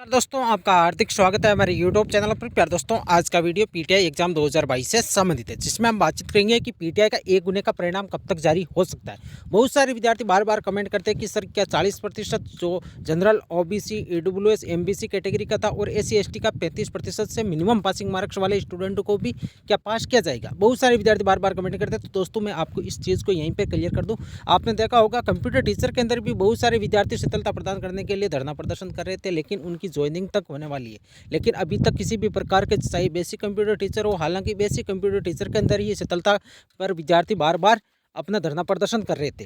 दोस्तों आपका हार्दिक स्वागत है हमारे यूट्यूब चैनल पर। प्यार दोस्तों, आज का वीडियो पीटीआई एग्जाम 2022 से संबंधित है, जिसमें हम बातचीत करेंगे कि पीटीआई का एक गुने का परिणाम कब तक जारी हो सकता है। बहुत सारे विद्यार्थी बार बार कमेंट करते हैं कि सर क्या 40% जो general, OBC, EWS, MBC category का था और एससी एसटी का 35% से मिनिमम पासिंग मार्क्स वाले स्टूडेंटों को भी क्या पास किया जाएगा। बहुत सारे विद्यार्थी बार बार कमेंट करते हैं। तो दोस्तों मैं आपको इस चीज़ को यहीं पर क्लियर कर दूँ। आपने देखा होगा कंप्यूटर टीचर के अंदर भी बहुत सारे विद्यार्थी शीतलता प्रदान करने के लिए धरना प्रदर्शन कर रहे थे, लेकिन उनकी ज्वाइनिंग तक होने वाली है। लेकिन अभी तक किसी भी प्रकार के, चाहे बेसिक कंप्यूटर टीचर हो, हालांकि बेसिक कंप्यूटर टीचर के अंदर ये शीतलता पर विद्यार्थी बार बार अपना धरना प्रदर्शन कर रहे थे,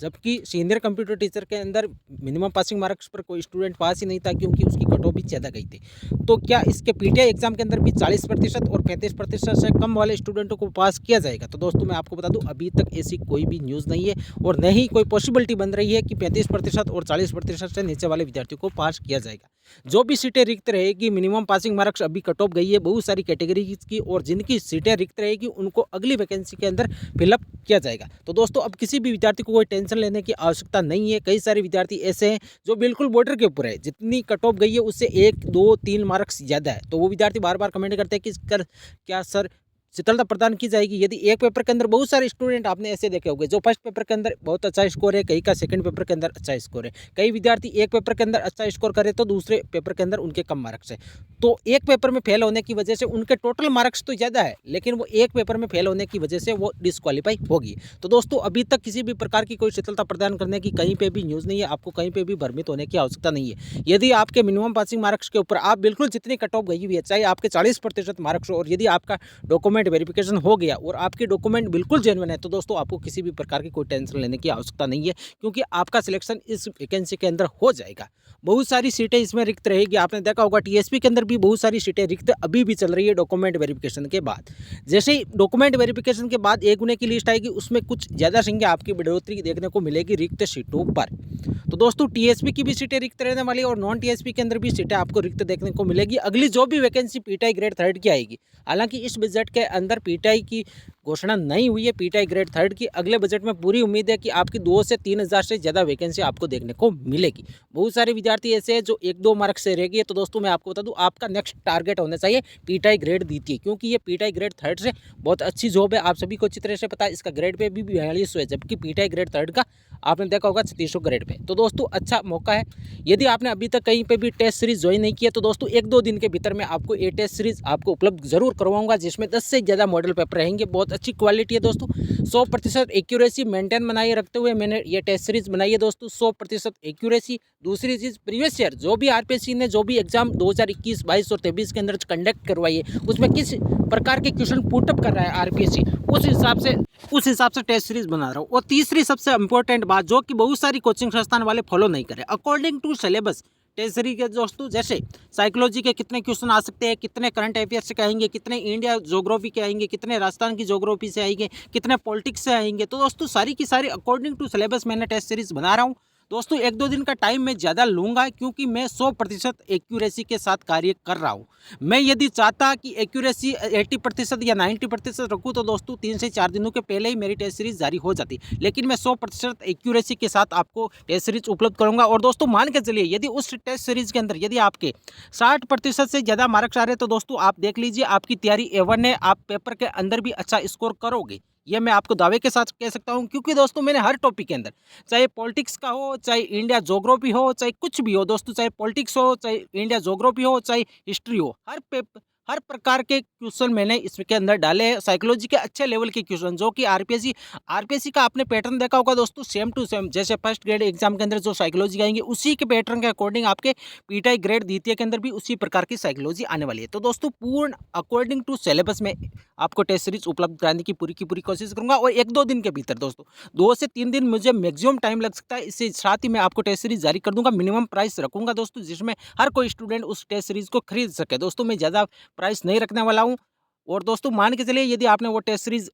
जबकि सीनियर कंप्यूटर टीचर के अंदर मिनिमम पासिंग मार्क्स पर कोई स्टूडेंट पास ही नहीं था, क्योंकि उसकी कट ऑफ भी ज़्यादा गई थी। तो क्या इसके पीटीआई एग्जाम के अंदर भी 40% और 35% से कम वाले स्टूडेंटों को पास किया जाएगा? तो दोस्तों मैं आपको बता दूं, अभी तक ऐसी कोई भी न्यूज़ नहीं है और न ही कोई पॉसिबिलिटी बन रही है कि 35% और 40% से नीचे वाले विद्यार्थियों को पास किया जाएगा। जो भी सीटें रिक्त रहेगी, मिनिमम पासिंग मार्क्स अभी कट ऑफ गई है बहुत सारी कैटेगरीज की, और जिनकी सीटें रिक्त रहेगी उनको अगली वैकेंसी के अंदर फिलअप किया जाएगा। तो दोस्तों अब किसी भी विद्यार्थी को कोई टेंशन लेने की आवश्यकता नहीं है। कई सारे विद्यार्थी ऐसे हैं जो बिल्कुल बॉर्डर के ऊपर है, जितनी कट ऑफ गई है उससे 1, 2, 3 मार्क्स ज़्यादा है। तो वो विद्यार्थी बार बार कमेंट करते हैं कि क्या सर शीतलता प्रदान की जाएगी? यदि एक पेपर के अंदर बहुत सारे स्टूडेंट आपने ऐसे देखे होंगे जो फर्स्ट पेपर के अंदर बहुत अच्छा स्कोर है, कई का सेकंड पेपर के अंदर अच्छा स्कोर है, कई विद्यार्थी एक पेपर के अंदर अच्छा स्कोर करे तो दूसरे पेपर के अंदर उनके कम मार्क्स है। तो एक पेपर में फेल होने की वजह से उनके टोटल मार्क्स तो ज़्यादा है, लेकिन वो एक पेपर में फेल होने की वजह से वो डिस्क्वालीफाई होगी। तो दोस्तों अभी तक किसी भी प्रकार की कोई शीतलता प्रदान करने की कहीं पर भी न्यूज़ नहीं है। आपको कहीं पर भी भ्रमित होने की आवश्यकता नहीं है। यदि आपके मिनिमम पासिंग मार्क्स के ऊपर आप बिल्कुल जितनी कट ऑफ गई हुई है, चाहे आपके 40% मार्क्स हो, और यदि आपका डॉक्यूमेंट वेरिफिकेशन हो गया और आपके डॉक्यूमेंट बिल्कुल जेन्युइन है, तो दोस्तों आपको किसी भी प्रकार की कोई टेंशन लेने की आवश्यकता नहीं है, क्योंकि आपका सिलेक्शन इस वैकेंसी के अंदर हो जाएगा। बहुत सारी सीटें इसमें रिक्त रहेगी। आपने देखा होगा टीएसपी के अंदर भी बहुत सारी सीटें रिक्त अभी भी चल रही है डॉक्यूमेंट वेरिफिकेशन के बाद। जैसे ही डॉक्यूमेंट वेरिफिकेशन के बाद एक गुने की लिस्ट आएगी, उसमें कुछ ज़्यादा संख्या आपकी बढ़ोतरी देखने को मिलेगी रिक्त सीटों पर। तो दोस्तों टीएसपी की भी सीटें रिक्त रहने वाली और नॉन टीएसपी के अंदर भी सीटें आपको रिक्त देखने को मिलेगी अगली जो भी वैकेंसी पीटीआई ग्रेड 3 की आएगी। हालांकि इस बजट के अंदर पीटीआई की घोषणा नहीं हुई है पीटीआई ग्रेड 3 की। अगले बजट में पूरी उम्मीद है कि आपकी 2 से 3 हज़ार से ज़्यादा वैकेंसी आपको देखने को मिलेगी। बहुत सारे विद्यार्थी ऐसे हैं जो 1-2 मार्क्स से रह गए। तो दोस्तों मैं आपको बता दूं, आपका नेक्स्ट टारगेट होना चाहिए पीटीआई ग्रेड द्वितीय, क्योंकि ये पीटीआई ग्रेड 3 से बहुत अच्छी जॉब है। आप सभी को अच्छी तरह से पता है। इसका ग्रेड पे भी 4200 है, जबकि पीटीआई ग्रेड 3 का आपने देखा होगा 3600 ग्रेड पे। तो दोस्तों अच्छा मौका है। यदि आपने अभी तक कहीं पे भी टेस्ट सीरीज ज्वाइन नहीं किया, तो दोस्तों 1-2 दिन के भीतर में आपको ये टेस्ट सीरीज आपको उपलब्ध जरूर करवाऊंगा, जिसमें 10 से ज़्यादा मॉडल पेपर रहेंगे। बहुत अच्छी क्वालिटी है दोस्तों। 100% एक्यूरेसी मेंटेन बनाए रखते हुए मैंने ये टेस्ट सीरीज बनाई है दोस्तों। 100% एक्यूरेसी। दूसरी चीज़, प्रीवियस ईयर जो भी आरपीएससी ने जो भी एग्जाम 2021, 22 और 23 के अंदर कंडक्ट करवाई है, उसमें किस प्रकार के क्वेश्चन पुटअप कर रहा है आरपीएससी, उस हिसाब से टेस्ट सीरीज बना रहा हूँ। और तीसरी सबसे इंपॉर्टेंट बात, जो कि बहुत सारी कोचिंग संस्थान वाले फॉलो नहीं करें, according to syllabus test series के दोस्तों, जैसे साइकोलॉजी के कितने क्वेश्चन आ सकते हैं, कितने करंट अफेयर्स के आएंगे, कितने इंडिया ज्योग्राफी के आएंगे, कितने राजस्थान की ज्योग्राफी से आएंगे, कितने पॉलिटिक्स से आएंगे। तो दोस्तों सारी की सारी अकॉर्डिंग टू सिलेबस मैंने टेस्ट सीरीज बना रहा हूँ दोस्तों। 1-2 दिन का टाइम मैं ज़्यादा लूँगा, क्योंकि मैं 100% एक्यूरेसी के साथ कार्य कर रहा हूँ। मैं यदि चाहता कि एक्यूरेसी 80% या 90% रखूँ, तो दोस्तों 3 से 4 दिनों के पहले ही मेरी टेस्ट सीरीज जारी हो जाती, लेकिन मैं 100% एक्यूरेसी के साथ आपको टेस्ट सीरीज उपलब्ध करूँगा। और दोस्तों मान के चलिए, यदि उस टेस्ट सीरीज के अंदर यदि आपके 60% से ज़्यादा मार्क्स आ रहे, तो दोस्तों आप देख लीजिए, आपकी तैयारी A1 है। आप पेपर के अंदर भी अच्छा स्कोर करोगे, यह मैं आपको दावे के साथ कह सकता हूं, क्योंकि दोस्तों मैंने हर टॉपिक के अंदर, चाहे पॉलिटिक्स का हो, चाहे इंडिया ज्योग्राफी हो, चाहे कुछ भी हो दोस्तों, चाहे पॉलिटिक्स हो, चाहे इंडिया ज्योग्राफी हो, चाहे हिस्ट्री हो, हर प्रकार के क्वेश्चन मैंने इसके अंदर डाले हैं। साइकोलॉजी के अच्छे लेवल के क्वेश्चन, जो कि आरपीएससी का आपने पैटर्न देखा होगा दोस्तों, सेम टू सेम जैसे फर्स्ट ग्रेड एग्जाम के अंदर जो साइकोलॉजी आएंगे, उसी के पैटर्न के अकॉर्डिंग आपके पीटीआई ग्रेड द्वितीय के अंदर भी उसी प्रकार की साइकोलॉजी आने वाली है। तो दोस्तों पूर्ण अकॉर्डिंग टू सिलेबस में आपको टेस्ट सीरीज उपलब्ध कराने की पूरी कोशिश करूंगा। और 1-2 दिन के भीतर दोस्तों, 2 से 3 दिन मुझे मैक्सिमम टाइम लग सकता है। इससे साथ ही मैं आपको टेस्ट सीरीज जारी कर दूंगा। मिनिमम प्राइस रखूंगा दोस्तों, जिसमें हर कोई स्टूडेंट उस टेस्ट सीरीज को खरीद सके। दोस्तों मैं ज़्यादा प्राइस नहीं रखने वाला हूं। और दोस्तों मान के चलिए, यदि आपने वो टेस्ट सीरीज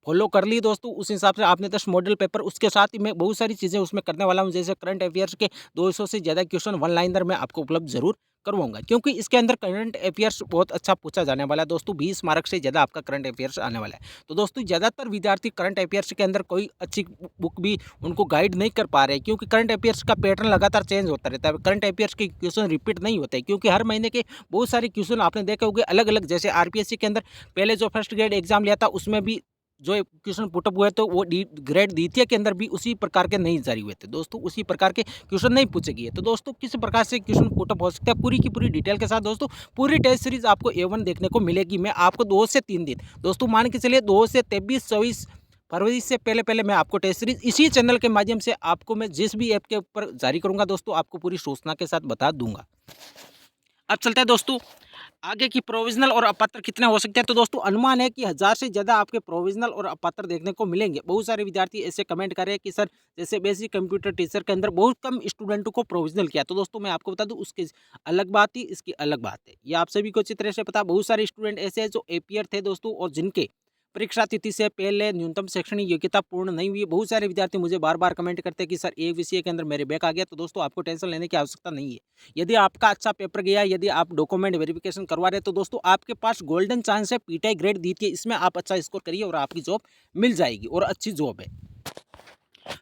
फॉलो कर ली दोस्तों, उस हिसाब से आपने 10 मॉडल पेपर, उसके साथ ही मैं बहुत सारी चीज़ें उसमें करने वाला हूं, जैसे करंट अफेयर्स के 200 से ज़्यादा क्वेश्चन वन लाइनर में आपको उपलब्ध जरूर करवाऊंगा, क्योंकि इसके अंदर करंट अफेयर्स बहुत अच्छा पूछा जाने वाला है दोस्तों। 20 मार्क्स से ज़्यादा आपका करंट अफेयर्स आने वाला है। तो दोस्तों ज़्यादातर विद्यार्थी करंट अफेयर्स के अंदर कोई अच्छी बुक भी उनको गाइड नहीं कर पा रहे, क्योंकि करंट अफेयर्स का पैटर्न लगातार चेंज होता रहता है। करंट अफेयर्स के क्वेश्चन रिपीट नहीं होते, क्योंकि हर महीने के बहुत सारे क्वेश्चन आपने देखे होंगे अलग अलग। जैसे आरपीएससी के अंदर पहले जो फर्स्ट ग्रेड एग्जाम लिया था उसमें भी जो क्वेश्चन पुटअप हुए तो वो ग्रेड द्वितीय के अंदर भी उसी प्रकार के नहीं जारी हुए थे दोस्तों, उसी प्रकार के क्वेश्चन नहीं पूछे गए। तो दोस्तों किस प्रकार से क्वेश्चन पुटअप हो सकता है पूरी की पूरी डिटेल के साथ दोस्तों पूरी टेस्ट सीरीज आपको A1 देखने को मिलेगी। मैं आपको 2 से 3 दिन दोस्तों मान के चलिए 2 से 23-24 फरवरी से पहले पहले मैं आपको टेस्ट सीरीज इसी चैनल के माध्यम से आपको मैं जिस भी ऐप के ऊपर जारी करूंगा दोस्तों आपको पूरी सूचना के साथ बता दूंगा। अब चलते हैं दोस्तों आगे की प्रोविजनल और अपात्र कितने हो सकते हैं। तो दोस्तों अनुमान है कि 1000 से ज़्यादा आपके प्रोविजनल और अपात्र देखने को मिलेंगे। बहुत सारे विद्यार्थी ऐसे कमेंट कर रहे हैं कि सर जैसे बेसिक कंप्यूटर टीचर के अंदर बहुत कम स्टूडेंटों को प्रोविजनल किया। तो दोस्तों मैं आपको बता दूं उसकी अलग बात ही इसकी अलग बात है। ये आप सभी को अच्छी तरह से पता। बहुत सारे स्टूडेंट ऐसे हैं जो एपीयर थे दोस्तों और जिनके परीक्षा तिथि से पहले न्यूनतम शैक्षणिक योग्यता पूर्ण नहीं हुई। बहुत सारे विद्यार्थी मुझे बार बार कमेंट करते हैं कि सर एक विषय के अंदर मेरे बैक आ गया। तो दोस्तों आपको टेंशन लेने की आवश्यकता नहीं है। यदि आपका अच्छा पेपर गया, यदि आप डॉक्यूमेंट वेरिफिकेशन करवा रहे हैं तो दोस्तों आपके पास गोल्डन चांस है। पीटीआई ग्रेड दीजिए, इसमें आप अच्छा स्कोर करिए और आपकी जॉब मिल जाएगी और अच्छी जॉब है।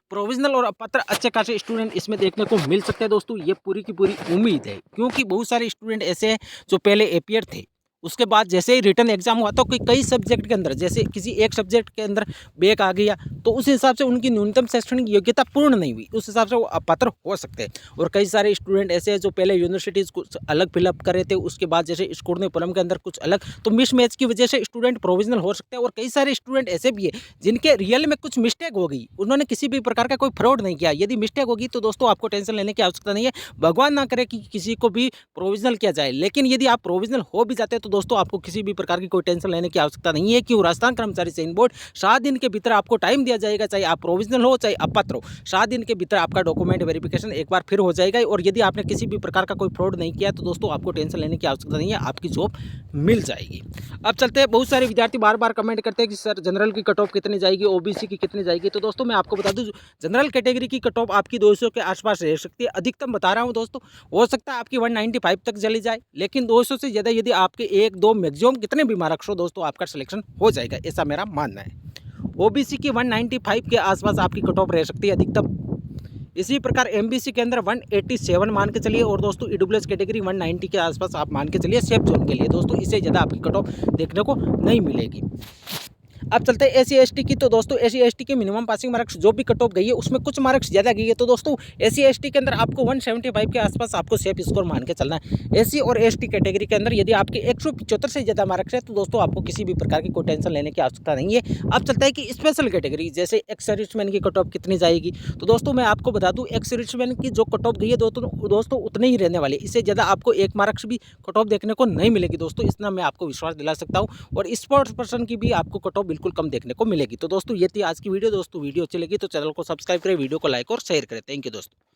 प्रोविजनल और अपात्र अच्छे खासे स्टूडेंट इसमें देखने को मिल सकते हैं दोस्तों, ये पूरी की पूरी उम्मीद है, क्योंकि बहुत सारे स्टूडेंट ऐसे हैं जो पहले एपीयर थे, उसके बाद जैसे ही रिटर्न एग्जाम हुआ तो कई सब्जेक्ट के अंदर जैसे किसी एक सब्जेक्ट के अंदर बैक आ गया तो उस हिसाब से उनकी न्यूनतम शैक्षणिक योग्यता पूर्ण नहीं हुई, उस हिसाब से वो अपात्र हो सकते हैं। और कई सारे स्टूडेंट ऐसे हैं जो पहले यूनिवर्सिटीज़ कुछ अलग फिलअप कर रहे थे, उसके बाद जैसे स्कोर ने परम के अंदर कुछ अलग, तो मिसमैच की वजह से स्टूडेंट प्रोविजनल हो सकते हैं। और कई सारे स्टूडेंट ऐसे भी है जिनके रियल में कुछ मिस्टेक हो गई, उन्होंने किसी भी प्रकार का कोई फ्रॉड नहीं किया। यदि मिस्टेक होगी तो दोस्तों आपको टेंशन लेने की आवश्यकता नहीं है। भगवान ना करे कि किसी को भी प्रोविजनल किया जाए, लेकिन यदि आप प्रोविजनल हो भी जाते हैं तो दोस्तों आपको किसी भी प्रकार की कोई टेंशन लेने की आवश्यकता नहीं है। कि राजस्थान कर्मचारी चयन बोर्ड 7 दिन के भीतर आपको टाइम दिया जाएगा, चाहे आप प्रोविजनल हो चाहे अपात्र हो, 7 दिन के भीतर आपका डॉक्यूमेंट वेरिफिकेशन एक बार फिर हो जाएगा। और यदि आपने किसी भी प्रकार का कोई फ्रॉड नहीं किया तो दोस्तों आपको टेंशन लेने की आवश्यकता नहीं है, आपकी जॉब मिल जाएगी। अब चलते हैं, बहुत सारे विद्यार्थी बार बार कमेंट करते हैं कि सर जनरल की कट ऑफ कितनी जाएगी, ओबीसी की कितनी जाएगी। तो दोस्तों मैं आपको बता दूं जनरल कैटेगरी की कट ऑफ आपकी 200 के आसपास रह सकती है, अधिकतम बता रहा हूं दोस्तों। हो सकता है आपकी 195 तक चली जाए, लेकिन 200 से ज़्यादा यदि आपके 1-2 मैक्सिमम कितने भी मार्क्स हो दोस्तों आपका सिलेक्शन हो जाएगा, ऐसा मेरा मानना है। ओबीसी की 195 के आसपास आपकी कट ऑफ रह सकती है अधिकतम। इसी प्रकार एमबीसी के अंदर 187 मान के चलिए, और दोस्तों ईडब्ल्यूएस कैटेगरी 190 के आसपास आप मान के चलिए सेफ जोन के लिए दोस्तों, इससे ज़्यादा आपकी कट ऑफ देखने को नहीं मिलेगी। अब चलते हैं एससी एसटी की। तो दोस्तों एससी एसटी के मिनिमम पासिंग मार्क्स जो भी कट ऑफ गई है उसमें कुछ मार्क्स ज़्यादा गई है। तो दोस्तों एससी एसटी के अंदर आपको 175 के आसपास आपको सेफ स्कोर मान के चलना है। एससी और एसटी कैटेगरी के अंदर यदि आपके 175 से ज़्यादा मार्क्स है तो दोस्तों आपको किसी भी प्रकार की कोई टेंशन लेने की आवश्यकता नहीं है। अब चलता है कि स्पेशल कैटेगरी जैसे एक्स सर्विसमैन की कट ऑफ कितनी जाएगी। तो दोस्तों मैं आपको बता दूँ एक्स सर्विसमैन की जो कट ऑफ गई है दोस्तों उतनी ही रहने वाली, इससे ज़्यादा आपको एक मार्क्स भी कट ऑफ देखने को नहीं मिलेगी दोस्तों, इतना मैं आपको विश्वास दिला सकता हूँ। और स्पोर्ट्स पर्सन की भी आपको कट ऑफ बिल्कुल कम देखने को मिलेगी। तो दोस्तों ये थी आज की वीडियो। दोस्तों वीडियो अच्छी लगी तो चैनल को सब्सक्राइब करें, वीडियो को लाइक और शेयर करें। थैंक यू दोस्तों।